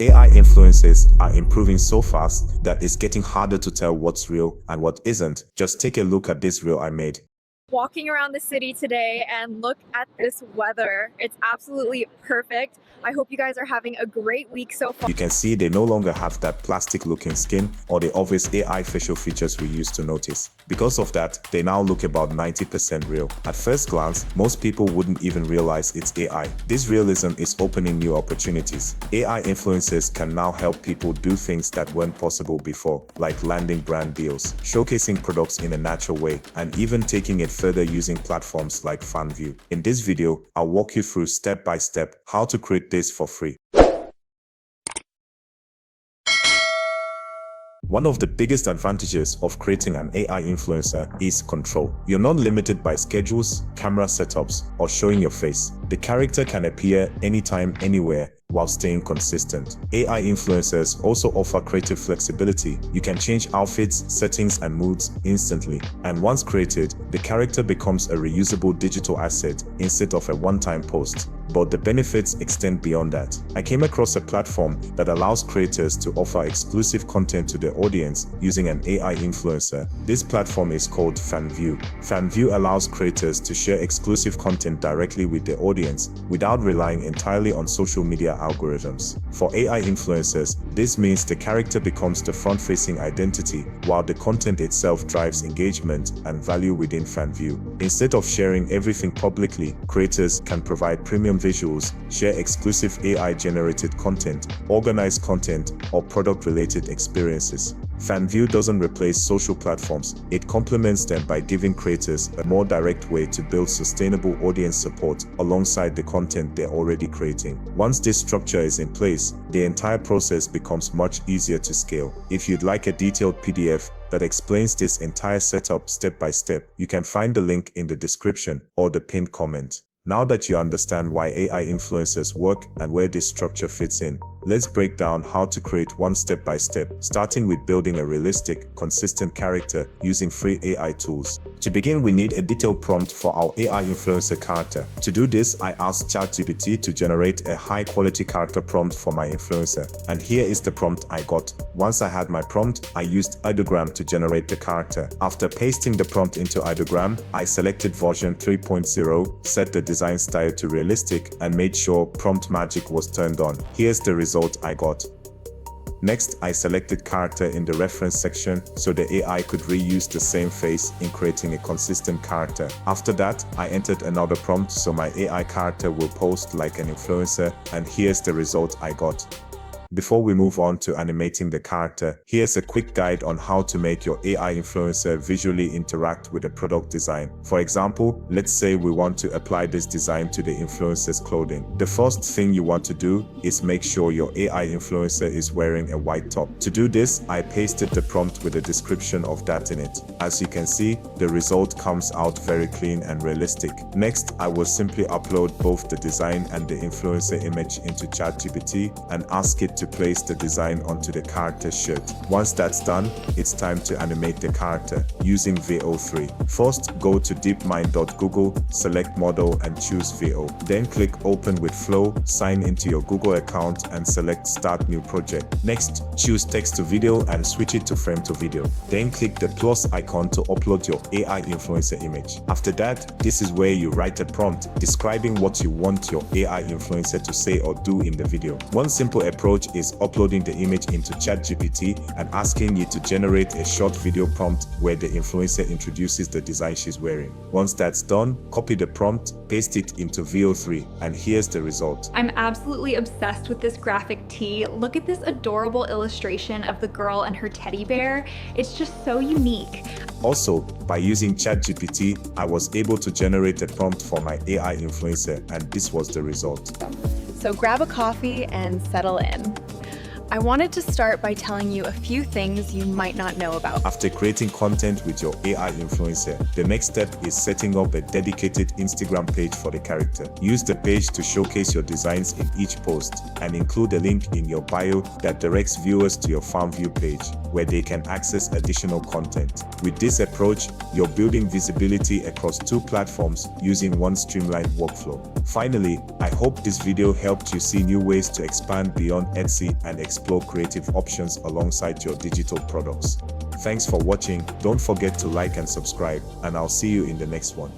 AI influencers are improving so fast that it's getting harder to tell what's real and what isn't. Just take a look at this reel I made. Walking around the city today and look at this weather. It's absolutely perfect. I hope you guys are having a great week so far. You can see they no longer have that plastic looking skin or the obvious AI facial features we used to notice. Because of that, they now look about 90% real. At first glance, most people wouldn't even realize it's AI. This realism is opening new opportunities. AI influencers can now help people do things that weren't possible before, like landing brand deals, showcasing products in a natural way, and even taking it further using platforms like Fanvue. In this video, I'll walk you through step by step how to create this for free. One of the biggest advantages of creating an AI influencer is control. You're not limited by schedules, camera setups, or showing your face. The character can appear anytime, anywhere, while staying consistent. AI influencers also offer creative flexibility. You can change outfits, settings, and moods instantly. And once created, the character becomes a reusable digital asset instead of a one-time post. But the benefits extend beyond that. I came across a platform that allows creators to offer exclusive content to their audience using an AI influencer. This platform is called Fanvue. Fanvue allows creators to share exclusive content directly with their audience without relying entirely on social media algorithms. For AI influencers, this means the character becomes the front-facing identity, while the content itself drives engagement and value within Fanvue. Instead of sharing everything publicly, creators can provide premium visuals, share exclusive AI-generated content, organize content, or product-related experiences. Fanvue doesn't replace social platforms, it complements them by giving creators a more direct way to build sustainable audience support alongside the content they're already creating. Once this structure is in place, the entire process becomes much easier to scale. If you'd like a detailed PDF that explains this entire setup step by step, you can find the link in the description or the pinned comment. Now that you understand why AI influencers work and where this structure fits in, let's break down how to create one step by step, starting with building a realistic, consistent character using free AI tools. To begin, we need a detailed prompt for our AI influencer character. To do this, I asked ChatGPT to generate a high-quality character prompt for my influencer. And here is the prompt I got. Once I had my prompt, I used Ideogram to generate the character. After pasting the prompt into Ideogram, I selected version 3.0, set the design style to realistic, and made sure prompt magic was turned on. Here's the result I got. Next, I selected character in the reference section so the AI could reuse the same face in creating a consistent character. After that, I entered another prompt so my AI character will post like an influencer, and here's the result I got. Before we move on to animating the character, here's a quick guide on how to make your AI influencer visually interact with a product design. For example, let's say we want to apply this design to the influencer's clothing. The first thing you want to do is make sure your AI influencer is wearing a white top. To do this, I pasted the prompt with a description of that in it. As you can see, the result comes out very clean and realistic. Next, I will simply upload both the design and the influencer image into ChatGPT and ask it to place the design onto the character's shirt. Once that's done, it's time to animate the character using VO3. First, go to deepmind.google, select model and choose VO. Then click open with flow, sign into your Google account and select start new project. Next, choose text to video and switch it to frame to video. Then click the plus icon to upload your AI influencer image. After that, this is where you write a prompt describing what you want your AI influencer to say or do in the video. One simple approach is uploading the image into ChatGPT and asking it to generate a short video prompt where the influencer introduces the design she's wearing. Once that's done, copy the prompt, paste it into VO3, and here's the result. I'm absolutely obsessed with this graphic tee. Look at this adorable illustration of the girl and her teddy bear. It's just so unique. Also, by using ChatGPT, I was able to generate a prompt for my AI influencer, and this was the result. So grab a coffee and settle in. I wanted to start by telling you a few things you might not know about. After creating content with your AI influencer, the next step is setting up a dedicated Instagram page for the character. Use the page to showcase your designs in each post and include a link in your bio that directs viewers to your Fanvue page, where they can access additional content. With this approach, you're building visibility across 2 platforms using one streamlined workflow. Finally, I hope this video helped you see new ways to expand beyond Etsy and explore creative options alongside your digital products. Thanks for watching. Don't forget to like and subscribe, and I'll see you in the next one.